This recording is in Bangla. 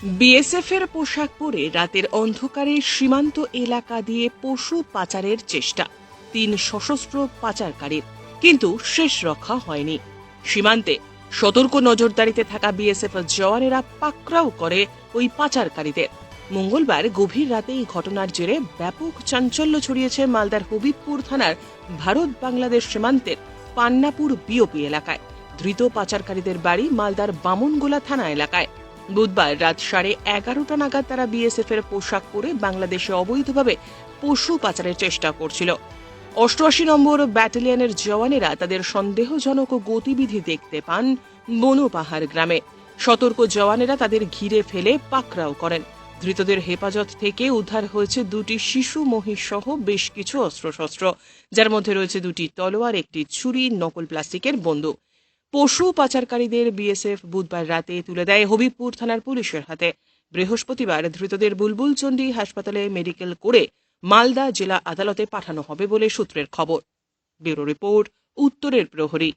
বিএসএফ এর পোশাক পরে রাতের অন্ধকারে সীমান্ত এলাকা দিয়ে পশু পাচারের চেষ্টা 3 সশস্ত্র পাচারকারীর, কিন্তু শেষ রক্ষা হয়নি। সীমান্তে সতর্ক নজরদারিতে থাকা বিএসএফ জওয়ানেরা পাকড়াও করে ওই পাচারকারীদের। মঙ্গলবার গভীর রাতে এই ঘটনার জেরে ব্যাপক চাঞ্চল্য ছড়িয়েছে মালদার হবিবপুর থানার ভারত বাংলাদেশ সীমান্তের পান্নাপুর বিওপি এলাকায়। ধৃত পাচারকারীদের বাড়ি মালদার বামনগোলা থানা এলাকায়। বুধবার রাত 11:30 নাগাদ তারা বিএসএফ এর পোশাক পরে বাংলাদেশে অবৈধভাবে পশু পাচারের চেষ্টা করছিল। 88 নম্বর ব্যাটালিয়নের জওয়ানেরা তাদের সন্দেহজনক গতিবিধি দেখতে পান বনপাহাড় গ্রামে। সতর্ক জওয়ানেরা তাদের ঘিরে ফেলে পাকড়াও করেন। ধৃতদের হেফাজত থেকে উদ্ধার হয়েছে 2টি শিশু মহিষ সহ বেশ কিছু অস্ত্রশস্ত্র, যার মধ্যে রয়েছে 2টি তলোয়ার, একটি ছুরি, নকল প্লাস্টিকের বন্দুক। পশু পাচারকারীদের বিএসএফ বুধবার রাতে তুলে দেয় হবিবপুর থানার পুলিশের হাতে। বৃহস্পতিবার ধৃতদের বুলবুলচন্ডী হাসপাতালে মেডিকেল করে মালদা জেলা আদালতে পাঠানো হবে বলে সূত্রের খবর। ব্যুরো রিপোর্ট, উত্তরের প্রহরী।